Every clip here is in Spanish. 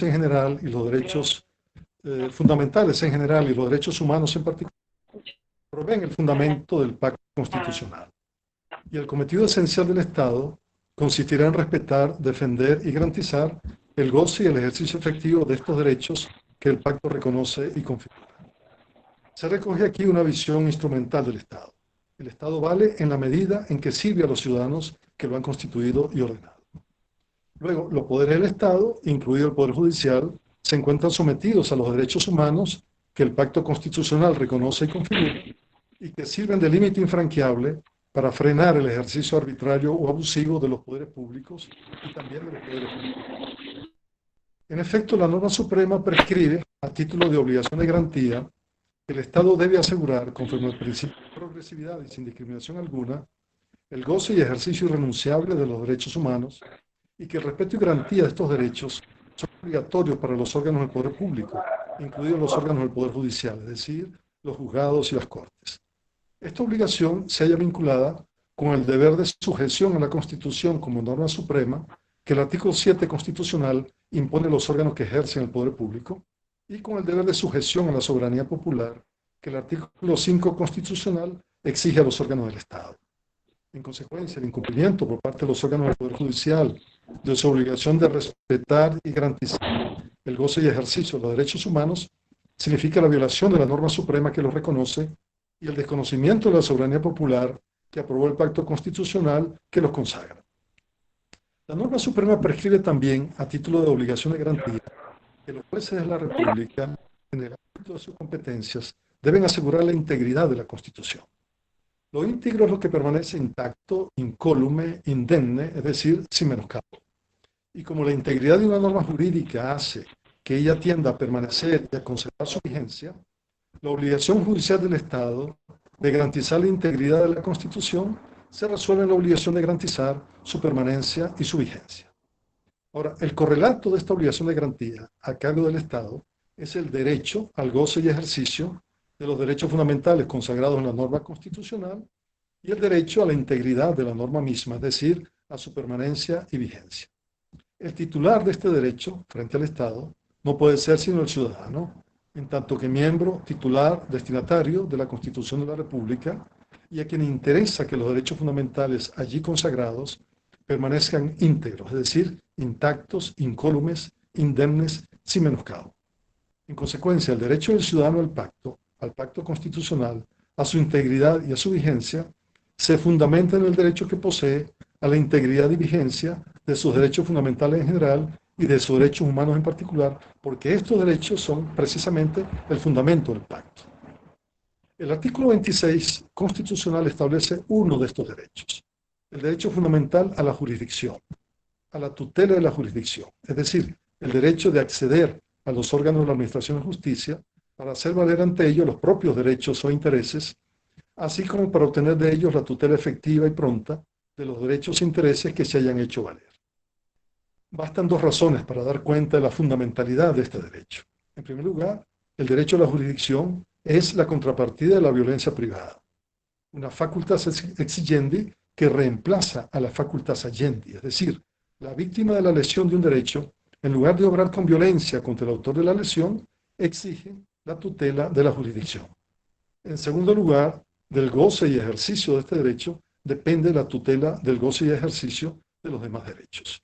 en general y los derechos fundamentales en general y los derechos humanos en particular proveen el fundamento del pacto constitucional. Y el cometido esencial del Estado consistirá en respetar, defender y garantizar el goce y el ejercicio efectivo de estos derechos que el pacto reconoce y configura. Se recoge aquí una visión instrumental del Estado. El Estado vale en la medida en que sirve a los ciudadanos que lo han constituido y ordenado. Luego, los poderes del Estado, incluido el Poder Judicial, se encuentran sometidos a los derechos humanos que el pacto constitucional reconoce y configura y que sirven de límite infranqueable para frenar el ejercicio arbitrario o abusivo de los poderes públicos y también de los poderes públicos. En efecto, la norma suprema prescribe, a título de obligación de garantía, que el Estado debe asegurar, conforme al principio de progresividad y sin discriminación alguna, el goce y ejercicio irrenunciable de los derechos humanos y que el respeto y garantía de estos derechos son obligatorios para los órganos del poder público, incluidos los órganos del poder judicial, es decir, los juzgados y las cortes. Esta obligación se halla vinculada con el deber de sujeción a la Constitución como norma suprema que el artículo 7 constitucional impone a los órganos que ejercen el poder público y con el deber de sujeción a la soberanía popular que el artículo 5 constitucional exige a los órganos del Estado. En consecuencia, el incumplimiento por parte de los órganos del Poder Judicial de su obligación de respetar y garantizar el goce y ejercicio de los derechos humanos significa la violación de la norma suprema que los reconoce y el desconocimiento de la soberanía popular que aprobó el pacto constitucional que los consagra. La norma suprema prescribe también, a título de obligación de garantía, que los jueces de la República, en el ámbito de sus competencias, deben asegurar la integridad de la Constitución. Lo íntegro es lo que permanece intacto, incólume, indemne, es decir, sin menoscabo. Y como la integridad de una norma jurídica hace que ella tienda a permanecer y a conservar su vigencia, la obligación judicial del Estado de garantizar la integridad de la Constitución se resuelve en la obligación de garantizar su permanencia y su vigencia. Ahora, el correlato de esta obligación de garantía a cargo del Estado es el derecho al goce y ejercicio de los derechos fundamentales consagrados en la norma constitucional y el derecho a la integridad de la norma misma, es decir, a su permanencia y vigencia. El titular de este derecho frente al Estado no puede ser sino el ciudadano, en tanto que miembro, titular, destinatario de la Constitución de la República y a quien interesa que los derechos fundamentales allí consagrados permanezcan íntegros, es decir, intactos, incólumes, indemnes, sin menoscabo. En consecuencia, el derecho del ciudadano al pacto constitucional, a su integridad y a su vigencia, se fundamenta en el derecho que posee a la integridad y vigencia de sus derechos fundamentales en general y de sus derechos humanos en particular, porque estos derechos son precisamente el fundamento del pacto. El artículo 26 constitucional establece uno de estos derechos, el derecho fundamental a la jurisdicción, a la tutela de la jurisdicción, es decir, el derecho de acceder a los órganos de la Administración de Justicia para hacer valer ante ellos los propios derechos o intereses, así como para obtener de ellos la tutela efectiva y pronta de los derechos e intereses que se hayan hecho valer. Bastan dos razones para dar cuenta de la fundamentalidad de este derecho. En primer lugar, el derecho a la jurisdicción es la contrapartida de la violencia privada, una facultas exigendi que reemplaza a la facultas agendi, es decir, la víctima de la lesión de un derecho, en lugar de obrar con violencia contra el autor de la lesión, exige la tutela de la jurisdicción. En segundo lugar, del goce y ejercicio de este derecho depende la tutela del goce y ejercicio de los demás derechos.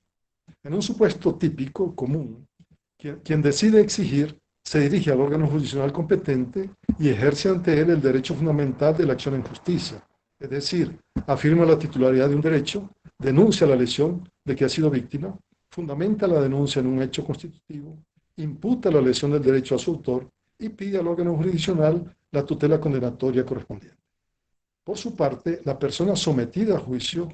En un supuesto típico, común, quien decide exigir se dirige al órgano jurisdiccional competente y ejerce ante él el derecho fundamental de la acción en justicia, es decir, afirma la titularidad de un derecho, denuncia la lesión de que ha sido víctima, fundamenta la denuncia en un hecho constitutivo, imputa la lesión del derecho a su autor y pide al órgano jurisdiccional la tutela condenatoria correspondiente. Por su parte, la persona sometida a juicio,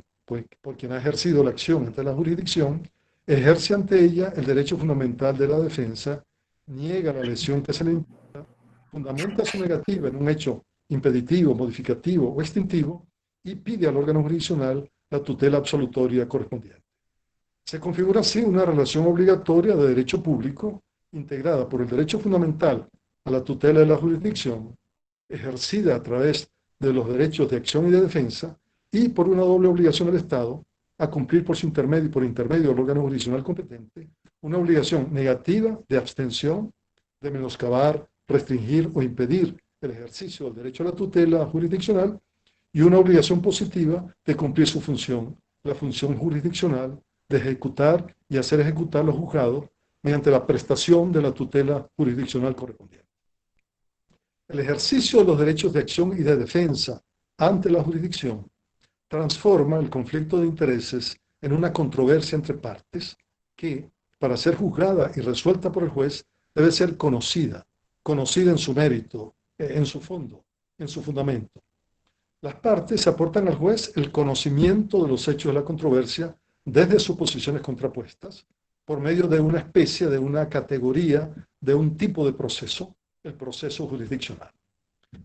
por quien ha ejercido la acción ante la jurisdicción, ejerce ante ella el derecho fundamental de la defensa, niega la lesión que se le imputa, fundamenta su negativa en un hecho impeditivo, modificativo o extintivo y pide al órgano jurisdiccional la tutela absolutoria correspondiente. Se configura así una relación obligatoria de derecho público integrada por el derecho fundamental a la tutela de la jurisdicción, ejercida a través de los derechos de acción y de defensa, y por una doble obligación del Estado a cumplir por su intermedio y por intermedio del órgano jurisdiccional competente una obligación negativa de abstención, de menoscabar, restringir o impedir el ejercicio del derecho a la tutela jurisdiccional, y una obligación positiva de cumplir su función, la función jurisdiccional de ejecutar y hacer ejecutar los juzgados mediante la prestación de la tutela jurisdiccional correspondiente. El ejercicio de los derechos de acción y de defensa ante la jurisdicción transforma el conflicto de intereses en una controversia entre partes que, para ser juzgada y resuelta por el juez, debe ser conocida en su mérito, en su fondo, en su fundamento. Las partes aportan al juez el conocimiento de los hechos de la controversia desde sus posiciones contrapuestas, por medio de una especie, de una categoría, de un tipo de proceso, el proceso jurisdiccional.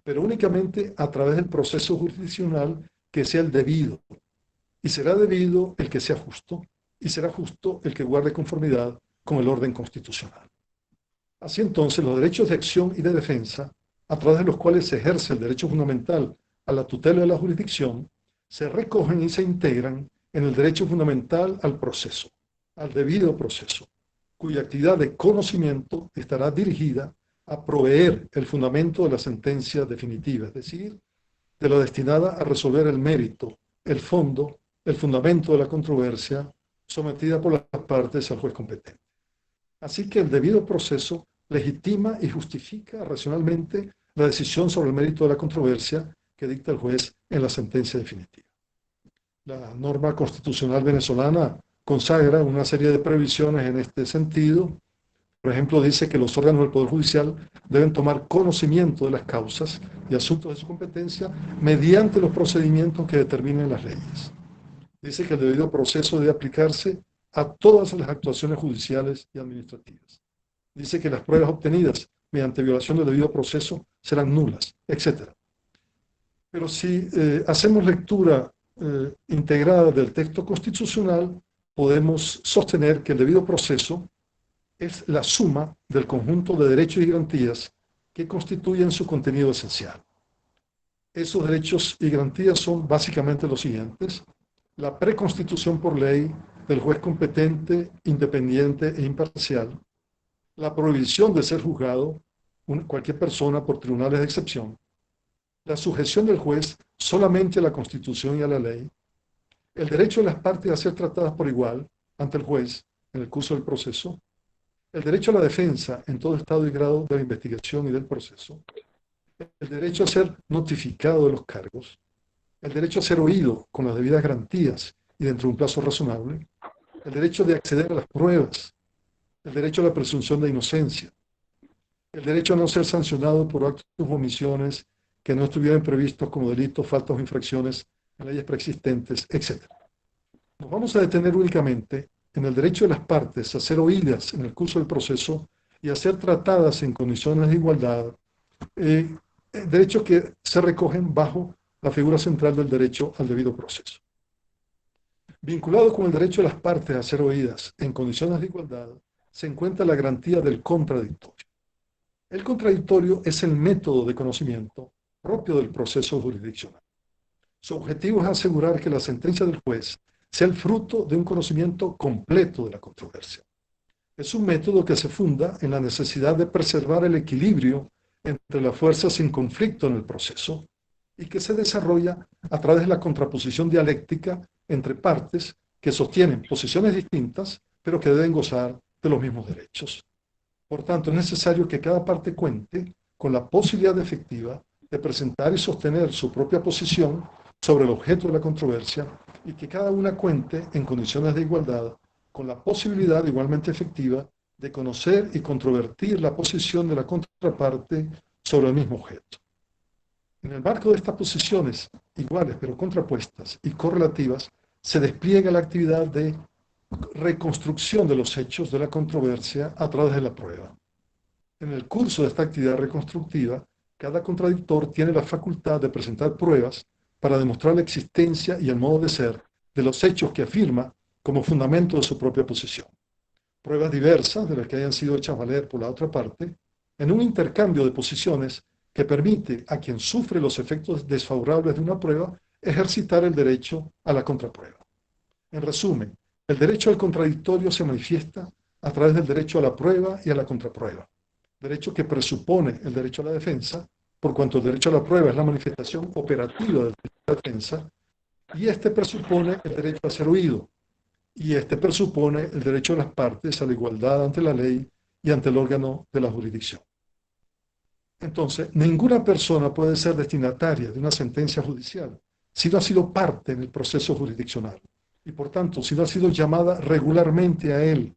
Pero únicamente a través del proceso jurisdiccional que sea el debido. Y será debido el que sea justo, y será justo el que guarde conformidad con el orden constitucional. Así entonces, los derechos de acción y de defensa, a través de los cuales se ejerce el derecho fundamental a la tutela de la jurisdicción, se recogen y se integran en el derecho fundamental al proceso, al debido proceso, cuya actividad de conocimiento estará dirigida a proveer el fundamento de la sentencia definitiva, es decir, de la destinada a resolver el mérito, el fondo, el fundamento de la controversia sometida por las partes al juez competente. Así que el debido proceso legitima y justifica racionalmente la decisión sobre el mérito de la controversia que dicta el juez en la sentencia definitiva. La norma constitucional venezolana consagra una serie de previsiones en este sentido. Por ejemplo, dice que los órganos del Poder Judicial deben tomar conocimiento de las causas y asuntos de su competencia mediante los procedimientos que determinen las leyes. Dice que el debido proceso debe aplicarse a todas las actuaciones judiciales y administrativas. Dice que las pruebas obtenidas mediante violación del debido proceso serán nulas, etc. Pero si hacemos lectura integrada del texto constitucional, podemos sostener que el debido proceso es la suma del conjunto de derechos y garantías que constituyen su contenido esencial. Esos derechos y garantías son básicamente los siguientes: la preconstitución por ley del juez competente, independiente e imparcial, la prohibición de ser juzgado cualquier persona por tribunales de excepción, la sujeción del juez solamente a la Constitución y a la ley, el derecho de las partes a ser tratadas por igual ante el juez en el curso del proceso, el derecho a la defensa en todo estado y grado de la investigación y del proceso, el derecho a ser notificado de los cargos, el derecho a ser oído con las debidas garantías y dentro de un plazo razonable, el derecho de acceder a las pruebas, el derecho a la presunción de inocencia, el derecho a no ser sancionado por actos o omisiones que no estuvieran previstos como delitos, faltas o infracciones en leyes preexistentes, etc. Nos vamos a detener únicamente en el derecho de las partes a ser oídas en el curso del proceso y a ser tratadas en condiciones de igualdad, derechos que se recogen bajo la figura central del derecho al debido proceso. Vinculado con el derecho de las partes a ser oídas en condiciones de igualdad, se encuentra la garantía del contradictorio. El contradictorio es el método de conocimiento propio del proceso jurisdiccional. Su objetivo es asegurar que la sentencia del juez sea el fruto de un conocimiento completo de la controversia. Es un método que se funda en la necesidad de preservar el equilibrio entre las fuerzas en conflicto en el proceso y que se desarrolla a través de la contraposición dialéctica entre partes que sostienen posiciones distintas, pero que deben gozar de los mismos derechos. Por tanto, es necesario que cada parte cuente con la posibilidad efectiva de presentar y sostener su propia posición sobre el objeto de la controversia y que cada una cuente en condiciones de igualdad con la posibilidad igualmente efectiva de conocer y controvertir la posición de la contraparte sobre el mismo objeto. En el marco de estas posiciones iguales pero contrapuestas y correlativas, se despliega la actividad de reconstrucción de los hechos de la controversia a través de la prueba. En el curso de esta actividad reconstructiva, cada contradictor tiene la facultad de presentar pruebas para demostrar la existencia y el modo de ser de los hechos que afirma como fundamento de su propia posición. Pruebas diversas de las que hayan sido hechas valer por la otra parte, en un intercambio de posiciones que permite a quien sufre los efectos desfavorables de una prueba ejercitar el derecho a la contraprueba. En resumen, el derecho al contradictorio se manifiesta a través del derecho a la prueba y a la contraprueba, derecho que presupone el derecho a la defensa, por cuanto el derecho a la prueba es la manifestación operativa del derecho a la defensa, y este presupone el derecho a ser oído, y este presupone el derecho de las partes a la igualdad ante la ley y ante el órgano de la jurisdicción. Entonces, ninguna persona puede ser destinataria de una sentencia judicial si no ha sido parte en el proceso jurisdiccional y, por tanto, si no ha sido llamada regularmente a él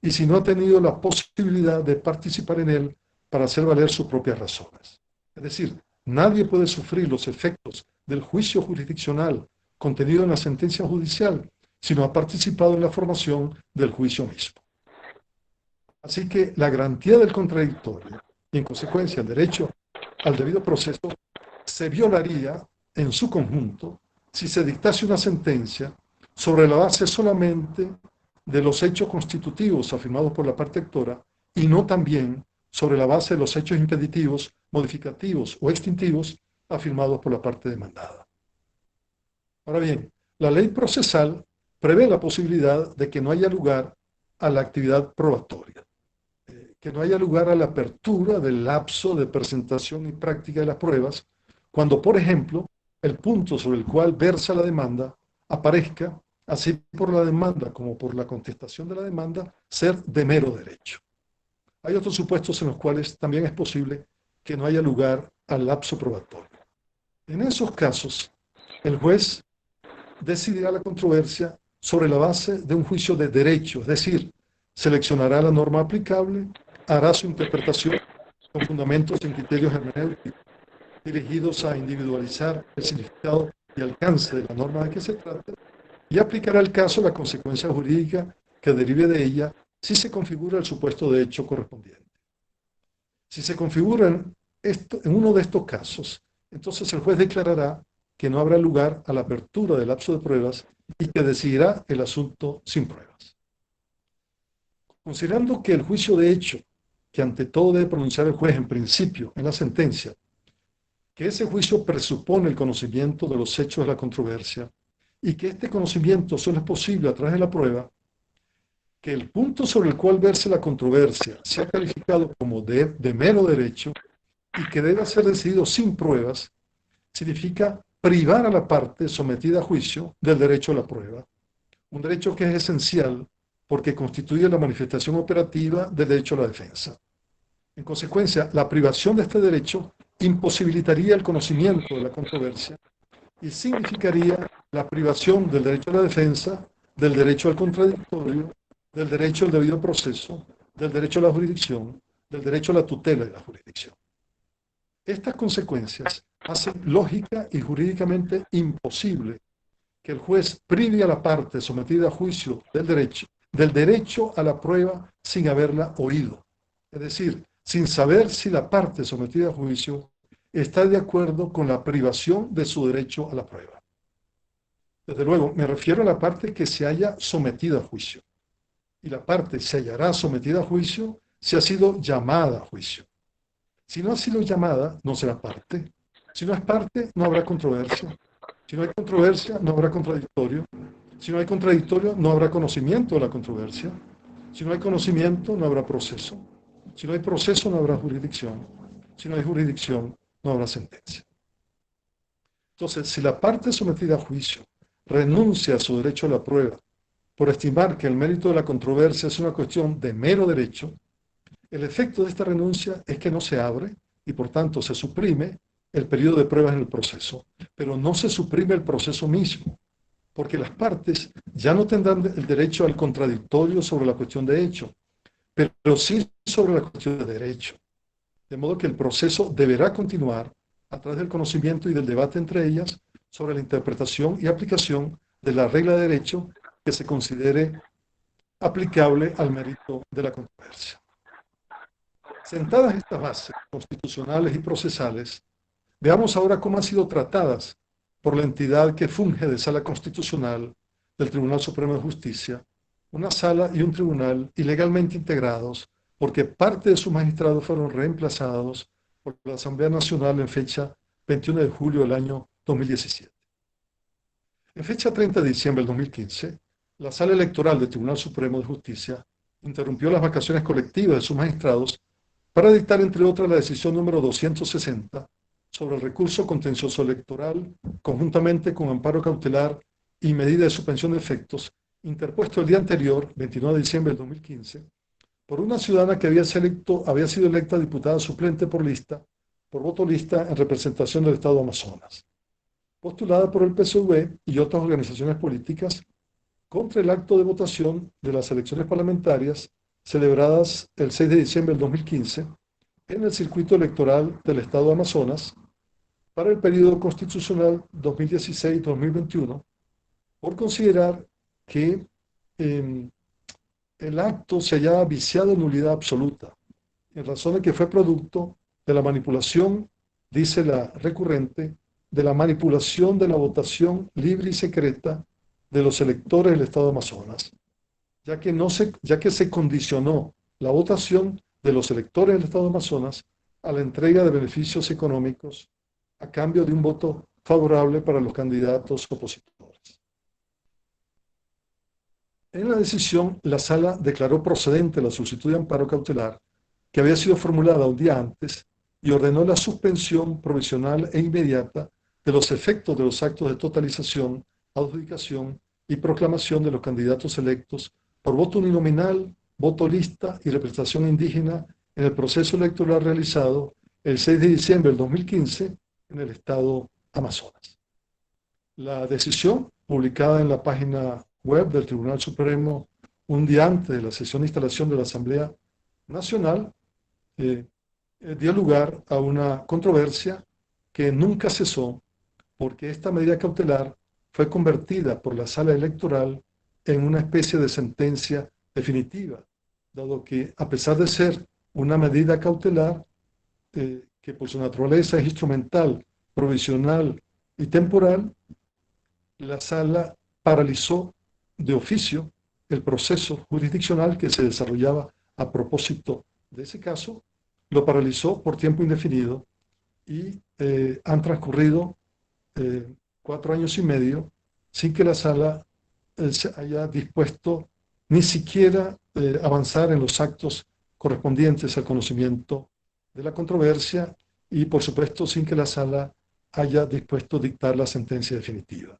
y si no ha tenido la posibilidad de participar en él para hacer valer sus propias razones. Es decir, nadie puede sufrir los efectos del juicio jurisdiccional contenido en la sentencia judicial si no ha participado en la formación del juicio mismo. Así que la garantía del contradictorio y, en consecuencia, el derecho al debido proceso se violaría en su conjunto si se dictase una sentencia sobre la base solamente de los hechos constitutivos afirmados por la parte actora y no también sobre la base de los hechos impeditivos, modificativos o extintivos afirmados por la parte demandada. Ahora bien, la ley procesal prevé la posibilidad de que no haya lugar a la actividad probatoria, que no haya lugar a la apertura del lapso de presentación y práctica de las pruebas, cuando, por ejemplo, el punto sobre el cual versa la demanda aparezca, así por la demanda como por la contestación de la demanda, ser de mero derecho. Hay otros supuestos en los cuales también es posible que no haya lugar al lapso probatorio. En esos casos, el juez decidirá la controversia sobre la base de un juicio de derecho, es decir, seleccionará la norma aplicable, hará su interpretación con fundamentos en criterios hermenéuticos dirigidos a individualizar el significado y alcance de la norma de que se trata y aplicará al caso la consecuencia jurídica que derive de ella si se configura el supuesto de hecho correspondiente. Si se configura en uno de estos casos, entonces el juez declarará que no habrá lugar a la apertura del lapso de pruebas y que decidirá el asunto sin pruebas. Considerando que el juicio de hecho, que ante todo debe pronunciar el juez en principio en la sentencia, que ese juicio presupone el conocimiento de los hechos de la controversia y que este conocimiento solo es posible a través de la prueba, que el punto sobre el cual verse la controversia sea calificado como de mero derecho y que deba ser decidido sin pruebas, significa privar a la parte sometida a juicio del derecho a la prueba, un derecho que es esencial porque constituye la manifestación operativa del derecho a la defensa. En consecuencia, la privación de este derecho imposibilitaría el conocimiento de la controversia y significaría la privación del derecho a la defensa, del derecho al contradictorio, del derecho al debido proceso, del derecho a la jurisdicción, del derecho a la tutela de la jurisdicción. Estas consecuencias hacen lógica y jurídicamente imposible que el juez prive a la parte sometida a juicio del derecho a la prueba sin haberla oído. Es decir, sin saber si la parte sometida a juicio está de acuerdo con la privación de su derecho a la prueba. Desde luego, me refiero a la parte que se haya sometido a juicio. Y la parte se hallará sometida a juicio si ha sido llamada a juicio. Si no ha sido llamada, no será parte. Si no es parte, no habrá controversia. Si no hay controversia, no habrá contradictorio. Si no hay contradictorio, no habrá conocimiento de la controversia. Si no hay conocimiento, no habrá proceso. Si no hay proceso, no habrá jurisdicción. Si no hay jurisdicción, no habrá sentencia. Entonces, si la parte sometida a juicio renuncia a su derecho a la prueba por estimar que el mérito de la controversia es una cuestión de mero derecho, el efecto de esta renuncia es que no se abre y por tanto se suprime el periodo de pruebas en el proceso, pero no se suprime el proceso mismo, porque las partes ya no tendrán el derecho al contradictorio sobre la cuestión de hecho, pero sí sobre la cuestión de derecho. De modo que el proceso deberá continuar a través del conocimiento y del debate entre ellas sobre la interpretación y aplicación de la regla de derecho que se considere aplicable al mérito de la controversia. Sentadas estas bases constitucionales y procesales, veamos ahora cómo han sido tratadas por la entidad que funge de sala constitucional del Tribunal Supremo de Justicia, una sala y un tribunal ilegalmente integrados porque parte de sus magistrados fueron reemplazados por la Asamblea Nacional en fecha 21 de julio del año 2017. En fecha 30 de diciembre del 2015, la Sala Electoral del Tribunal Supremo de Justicia interrumpió las vacaciones colectivas de sus magistrados para dictar, entre otras, la decisión número 260 sobre el recurso contencioso electoral, conjuntamente con amparo cautelar y medida de suspensión de efectos, interpuesto el día anterior, 29 de diciembre del 2015, por una ciudadana que había sido electa diputada suplente por voto lista en representación del Estado Amazonas, postulada por el PSV y otras organizaciones políticas contra el acto de votación de las elecciones parlamentarias celebradas el 6 de diciembre del 2015 en el circuito electoral del Estado de Amazonas para el periodo constitucional 2016-2021, por considerar que el acto se hallaba viciado en nulidad absoluta, en razón de que fue producto de la manipulación, dice la recurrente, de la manipulación de la votación libre y secreta de los electores del Estado de Amazonas, ya que se condicionó la votación de los electores del Estado de Amazonas a la entrega de beneficios económicos a cambio de un voto favorable para los candidatos opositores. En la decisión, la Sala declaró procedente la solicitud de amparo cautelar que había sido formulada un día antes y ordenó la suspensión provisional e inmediata de los efectos de los actos de totalización, adjudicación y proclamación de los candidatos electos por voto uninominal, voto lista y representación indígena en el proceso electoral realizado el 6 de diciembre del 2015 en el Estado Amazonas. La decisión, publicada en la página web del Tribunal Supremo un día antes de la sesión de instalación de la Asamblea Nacional, dio lugar a una controversia que nunca cesó, porque esta medida cautelar fue convertida por la Sala Electoral en una especie de sentencia definitiva, dado que, a pesar de ser una medida cautelar, que por su naturaleza es instrumental, provisional y temporal, la Sala paralizó de oficio el proceso jurisdiccional que se desarrollaba a propósito de ese caso, lo paralizó por tiempo indefinido y han transcurrido 4 años y medio sin que la Sala se haya dispuesto ni siquiera avanzar en los actos correspondientes al conocimiento de la controversia y, por supuesto, sin que la Sala haya dispuesto dictar la sentencia definitiva.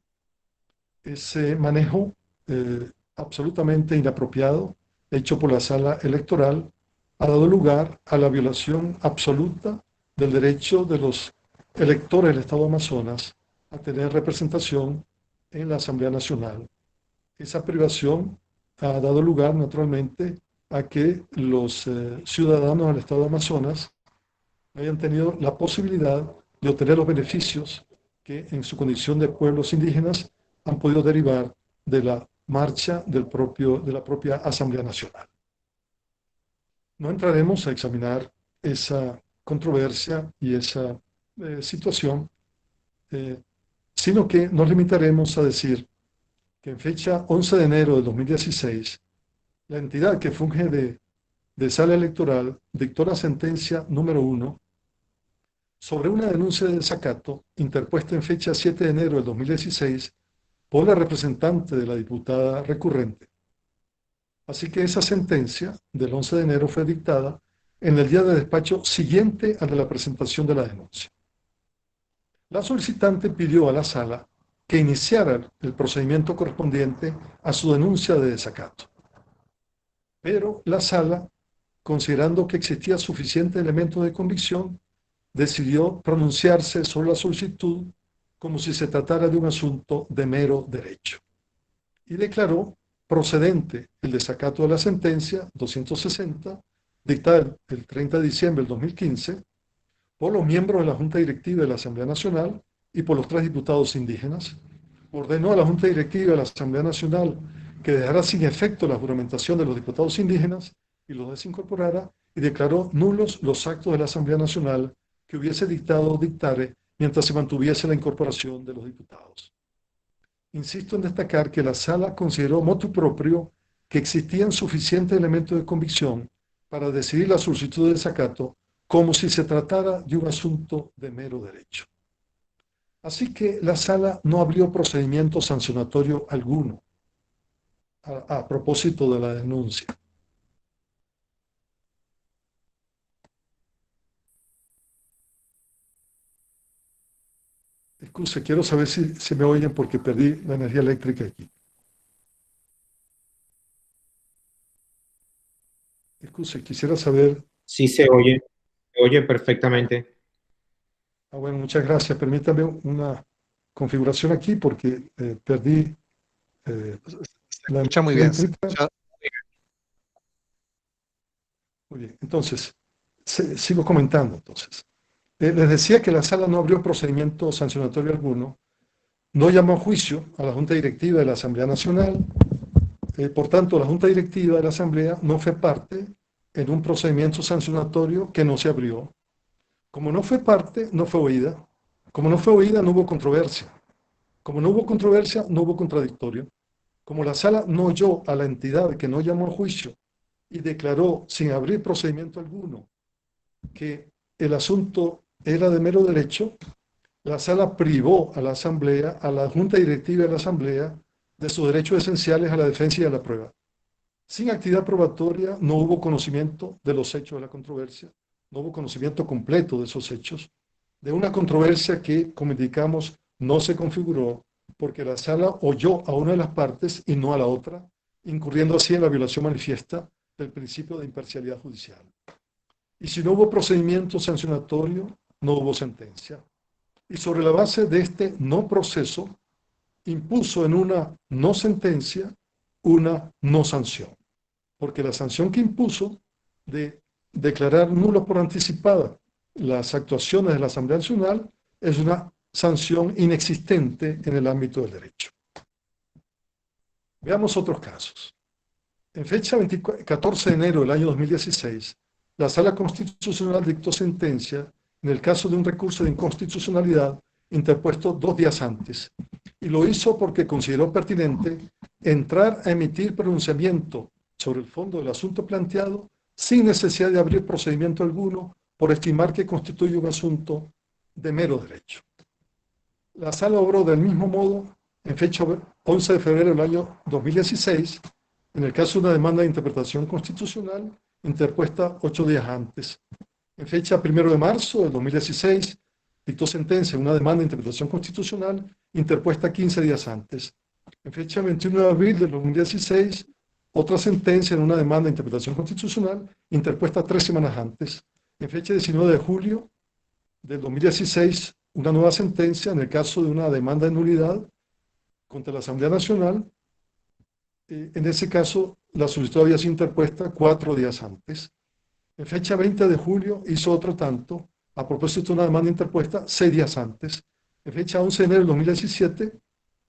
Ese manejo absolutamente inapropiado hecho por la Sala Electoral ha dado lugar a la violación absoluta del derecho de los electores del Estado de Amazonas a tener representación en la Asamblea Nacional. Esa privación ha dado lugar, naturalmente, a que los ciudadanos del Estado de Amazonas hayan tenido la posibilidad de obtener los beneficios que en su condición de pueblos indígenas han podido derivar de la marcha de la propia Asamblea Nacional. No entraremos a examinar esa controversia y esa situación, sino que nos limitaremos a decir que en fecha 11 de enero de 2016, la entidad que funge de Sala Electoral dictó la sentencia número 1 sobre una denuncia de desacato interpuesta en fecha 7 de enero de 2016 por la representante de la diputada recurrente. Así que esa sentencia del 11 de enero fue dictada en el día de despacho siguiente al de la presentación de la denuncia. La solicitante pidió a la Sala que iniciara el procedimiento correspondiente a su denuncia de desacato. Pero la Sala, considerando que existía suficiente elemento de convicción, decidió pronunciarse sobre la solicitud como si se tratara de un asunto de mero derecho y declaró procedente el desacato de la sentencia 260, dictada el 30 de diciembre del 2015, por los miembros de la Junta Directiva de la Asamblea Nacional y por los 3 diputados indígenas. Ordenó a la Junta Directiva de la Asamblea Nacional que dejara sin efecto la juramentación de los diputados indígenas y los desincorporara, y declaró nulos los actos de la Asamblea Nacional que hubiese dictado o dictare mientras se mantuviese la incorporación de los diputados. Insisto en destacar que la Sala consideró motu proprio que existían suficientes elementos de convicción para decidir la solicitud de desacato como si se tratara de un asunto de mero derecho. Así que la Sala no abrió procedimiento sancionatorio alguno a propósito de la denuncia. Excuse, quiero saber si me oyen porque perdí la energía eléctrica aquí. Excuse, quisiera saber. Sí, se oye perfectamente. Bueno, muchas gracias. Permítame una configuración aquí porque perdí Se la escucha muy energía bien. Se eléctrica. escucha, Muy bien, entonces, sigo comentando. Entonces, les decía que la sala no abrió procedimiento sancionatorio alguno, no llamó a juicio a la Junta Directiva de la Asamblea Nacional. Por tanto, la Junta Directiva de la Asamblea no fue parte en un procedimiento sancionatorio que no se abrió. Como no fue parte, no fue oída. Como no fue oída, no hubo controversia. Como no hubo controversia, no hubo contradictorio. Como la sala no oyó a la entidad que no llamó a juicio y declaró sin abrir procedimiento alguno que el asunto era de mero derecho, la sala privó a la Asamblea, a la Junta Directiva de la Asamblea, de sus derechos esenciales a la defensa y a la prueba. Sin actividad probatoria no hubo conocimiento de los hechos de la controversia, no hubo conocimiento completo de esos hechos, de una controversia que, como indicamos, no se configuró porque la sala oyó a una de las partes y no a la otra, incurriendo así en la violación manifiesta del principio de imparcialidad judicial. Y si no hubo procedimiento sancionatorio, no hubo sentencia. Y sobre la base de este no proceso, impuso en una no sentencia una no sanción. Porque la sanción que impuso de declarar nulo por anticipada las actuaciones de la Asamblea Nacional es una sanción inexistente en el ámbito del derecho. Veamos otros casos. En fecha 14 de enero del año 2016, la Sala Constitucional dictó sentencia en el caso de un recurso de inconstitucionalidad interpuesto 2 días antes, y lo hizo porque consideró pertinente entrar a emitir pronunciamiento sobre el fondo del asunto planteado sin necesidad de abrir procedimiento alguno por estimar que constituye un asunto de mero derecho. La Sala obró del mismo modo en fecha 11 de febrero del año 2016, en el caso de una demanda de interpretación constitucional interpuesta 8 días antes. En fecha 1 de marzo del 2016, dictó sentencia en una demanda de interpretación constitucional interpuesta 15 días antes. En fecha 21 de abril del 2016, otra sentencia en una demanda de interpretación constitucional interpuesta 3 semanas antes. En fecha 19 de julio del 2016, una nueva sentencia en el caso de una demanda de nulidad contra la Asamblea Nacional. En ese caso, la solicitud había sido interpuesta 4 días antes. En fecha 20 de julio hizo otro tanto, a propósito de una demanda interpuesta 6 días antes. En fecha 11 de enero del 2017,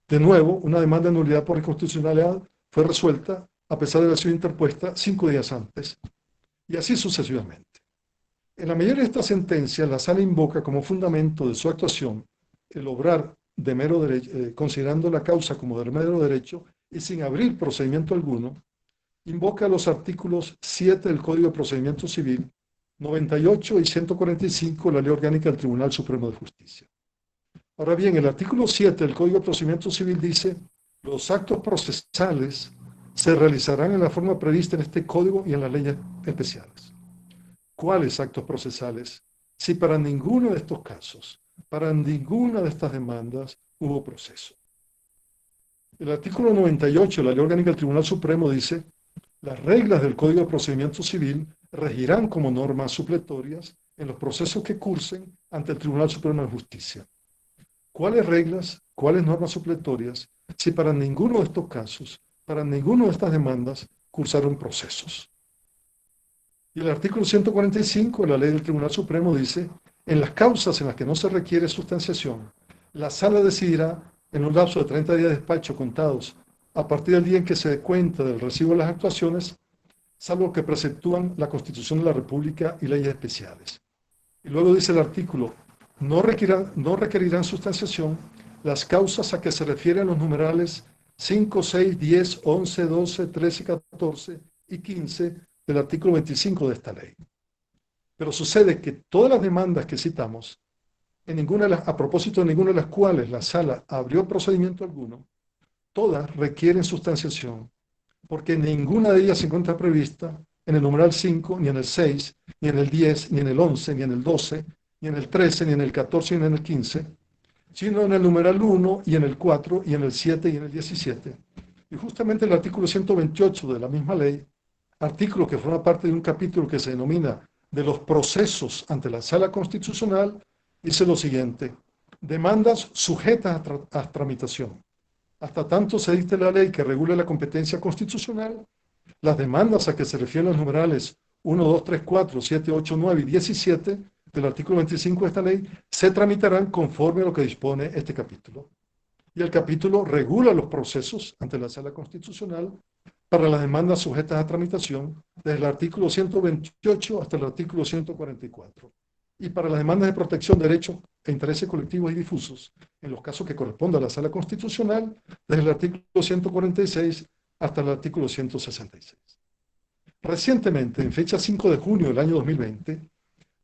de nuevo, una demanda de nulidad por inconstitucionalidad fue resuelta, a pesar de haber sido interpuesta 5 días antes. Y así sucesivamente. En la mayoría de estas sentencias, la Sala invoca como fundamento de su actuación el obrar de mero derecho, considerando la causa como de mero derecho y sin abrir procedimiento alguno, invoca los artículos 7 del Código de Procedimiento Civil, 98 y 145 de la Ley Orgánica del Tribunal Supremo de Justicia. Ahora bien, el artículo 7 del Código de Procedimiento Civil dice: los actos procesales se realizarán en la forma prevista en este código y en las leyes especiales. ¿Cuáles actos procesales? Si para ninguno de estos casos, para ninguna de estas demandas hubo proceso. El artículo 98 de la Ley Orgánica del Tribunal Supremo dice: las reglas del Código de Procedimiento Civil regirán como normas supletorias en los procesos que cursen ante el Tribunal Supremo de Justicia. ¿Cuáles reglas, cuáles normas supletorias, si para ninguno de estos casos, para ninguno de estas demandas, cursaron procesos? Y el artículo 145 de la Ley del Tribunal Supremo dice: en las causas en las que no se requiere sustanciación, la Sala decidirá en un lapso de 30 días de despacho contados a partir del día en que se dé cuenta del recibo de las actuaciones, salvo que preceptúan la Constitución de la República y leyes especiales. Y luego dice el artículo: no requerirán sustanciación las causas a que se refieren los numerales 5, 6, 10, 11, 12, 13, 14 y 15 del artículo 25 de esta ley. Pero sucede que todas las demandas que citamos, a propósito de ninguna de las cuales la Sala abrió procedimiento alguno, todas requieren sustanciación, porque ninguna de ellas se encuentra prevista en el numeral 5, ni en el 6, ni en el 10, ni en el 11, ni en el 12, ni en el 13, ni en el 14, ni en el 15, sino en el numeral 1 y en el 4 y en el 7 y en el 17. Y justamente el artículo 128 de la misma ley, artículo que forma parte de un capítulo que se denomina de los procesos ante la Sala Constitucional, dice lo siguiente: demandas sujetas a tramitación. Hasta tanto se dicte la ley que regule la competencia constitucional, las demandas a que se refieren los numerales 1, 2, 3, 4, 7, 8, 9 y 17 del artículo 25 de esta ley se tramitarán conforme a lo que dispone este capítulo. Y el capítulo regula los procesos ante la Sala Constitucional para las demandas sujetas a tramitación desde el artículo 128 hasta el artículo 144. Y para las demandas de protección de derechos e intereses colectivos y difusos, en los casos que corresponda a la Sala Constitucional, desde el artículo 146 hasta el artículo 166. Recientemente, en fecha 5 de junio del año 2020,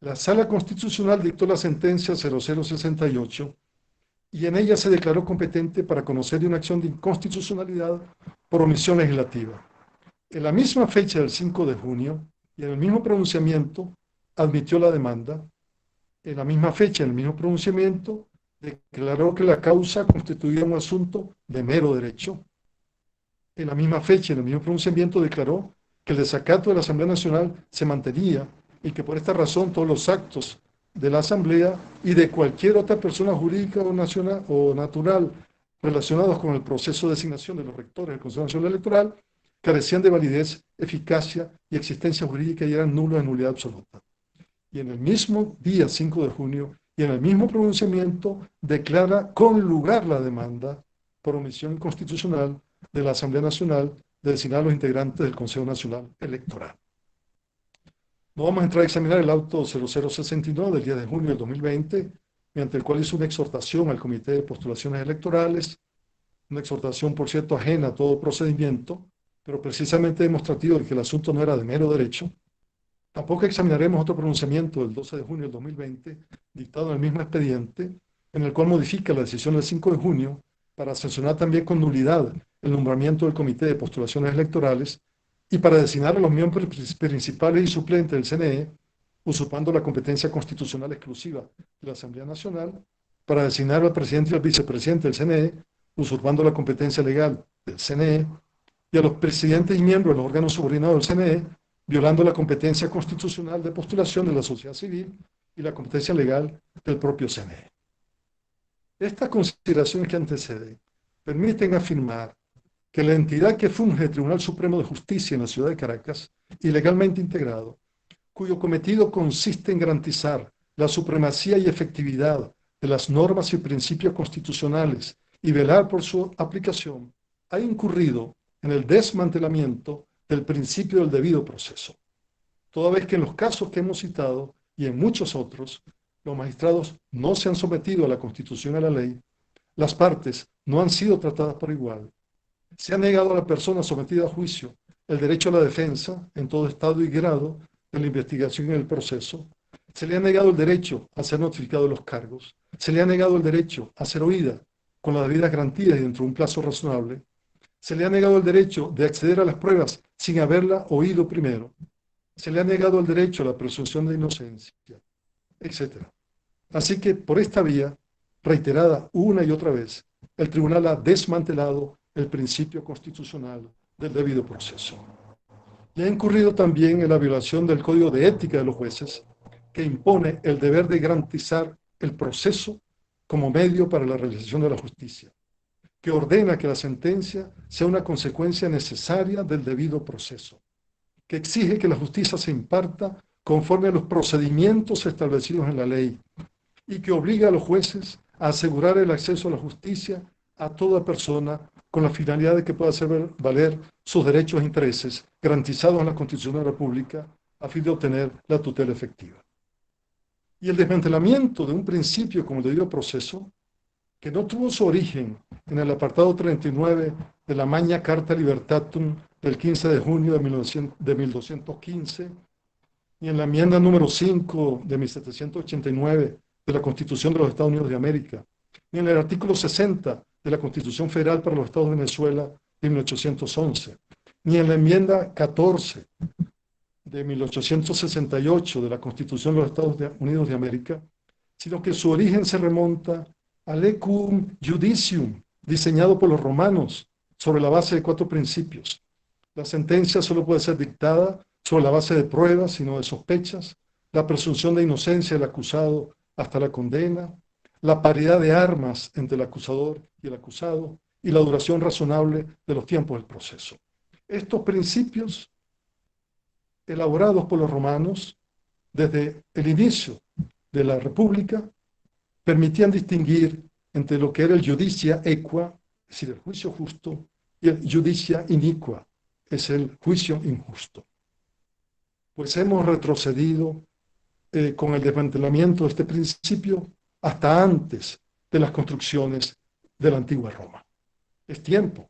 la Sala Constitucional dictó la sentencia 0068 y en ella se declaró competente para conocer de una acción de inconstitucionalidad por omisión legislativa. En la misma fecha del 5 de junio y en el mismo pronunciamiento admitió la demanda. En la misma fecha, en el mismo pronunciamiento, declaró que la causa constituía un asunto de mero derecho. En la misma fecha, en el mismo pronunciamiento, declaró que el desacato de la Asamblea Nacional se mantenía y que por esta razón todos los actos de la Asamblea y de cualquier otra persona jurídica o nacional o natural relacionados con el proceso de designación de los rectores del Consejo Nacional Electoral carecían de validez, eficacia y existencia jurídica y eran nulos en nulidad absoluta. Y en el mismo día 5 de junio y en el mismo pronunciamiento declara con lugar la demanda por omisión inconstitucional de la Asamblea Nacional de designar a los integrantes del Consejo Nacional Electoral. No vamos a entrar a examinar el auto 0069 del 10 de junio del 2020, mediante el cual hizo una exhortación al Comité de Postulaciones Electorales, una exhortación, por cierto, ajena a todo procedimiento, pero precisamente demostrativo de que el asunto no era de mero derecho. Tampoco examinaremos otro pronunciamiento del 12 de junio del 2020, dictado en el mismo expediente, en el cual modifica la decisión del 5 de junio para sancionar también con nulidad el nombramiento del Comité de Postulaciones Electorales y para designar a los miembros principales y suplentes del CNE, usurpando la competencia constitucional exclusiva de la Asamblea Nacional, para designar al presidente y al vicepresidente del CNE, usurpando la competencia legal del CNE, y a los presidentes y miembros de los órganos subordinados del CNE, violando la competencia constitucional de postulación de la sociedad civil y la competencia legal del propio CNE. Estas consideraciones que anteceden permiten afirmar que la entidad que funge el Tribunal Supremo de Justicia en la ciudad de Caracas, ilegalmente integrado, cuyo cometido consiste en garantizar la supremacía y efectividad de las normas y principios constitucionales y velar por su aplicación, ha incurrido en el desmantelamiento del principio del debido proceso, toda vez que en los casos que hemos citado y en muchos otros, los magistrados no se han sometido a la Constitución y a la ley, las partes no han sido tratadas por igual, se ha negado a la persona sometida a juicio el derecho a la defensa en todo estado y grado de la investigación y el proceso, se le ha negado el derecho a ser notificado de los cargos, se le ha negado el derecho a ser oída con las debidas garantías y dentro de un plazo razonable, se le ha negado el derecho de acceder a las pruebas sin haberla oído primero, se le ha negado el derecho a la presunción de inocencia, etc. Así que por esta vía, reiterada una y otra vez, el tribunal ha desmantelado el principio constitucional del debido proceso. Y ha incurrido también en la violación del Código de Ética de los jueces, que impone el deber de garantizar el proceso como medio para la realización de la justicia, que ordena que la sentencia sea una consecuencia necesaria del debido proceso, que exige que la justicia se imparta conforme a los procedimientos establecidos en la ley y que obliga a los jueces a asegurar el acceso a la justicia a toda persona con la finalidad de que pueda hacer valer sus derechos e intereses garantizados en la Constitución de la República a fin de obtener la tutela efectiva. Y el desmantelamiento de un principio como el debido proceso, que no tuvo su origen en el apartado 39 de la Magna Carta Libertatum del 15 de junio de 1215, ni en la enmienda número 5 de 1789 de la Constitución de los Estados Unidos de América, ni en el artículo 60 de la Constitución Federal para los Estados de Venezuela de 1811, ni en la enmienda 14 de 1868 de la Constitución de los Estados Unidos de América, sino que su origen se remonta Alecum Judicium, diseñado por los romanos sobre la base de 4 principios. La sentencia solo puede ser dictada sobre la base de pruebas y no de sospechas, la presunción de inocencia del acusado hasta la condena, la paridad de armas entre el acusador y el acusado y la duración razonable de los tiempos del proceso. Estos principios, elaborados por los romanos desde el inicio de la República, permitían distinguir entre lo que era el judicia equa, es decir, el juicio justo, y el judicia iniqua, es el juicio injusto. Pues hemos retrocedido con el desmantelamiento de este principio hasta antes de las construcciones de la antigua Roma. Es tiempo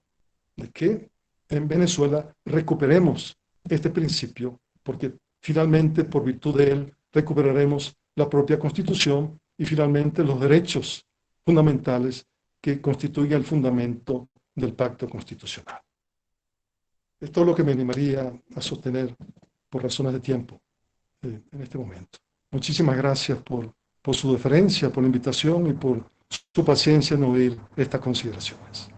de que en Venezuela recuperemos este principio, porque finalmente, por virtud de él, recuperaremos la propia Constitución y finalmente los derechos fundamentales que constituyen el fundamento del pacto constitucional. Es todo lo que me animaría a sostener por razones de tiempo en este momento. Muchísimas gracias por su deferencia, por la invitación y por su paciencia en oír estas consideraciones.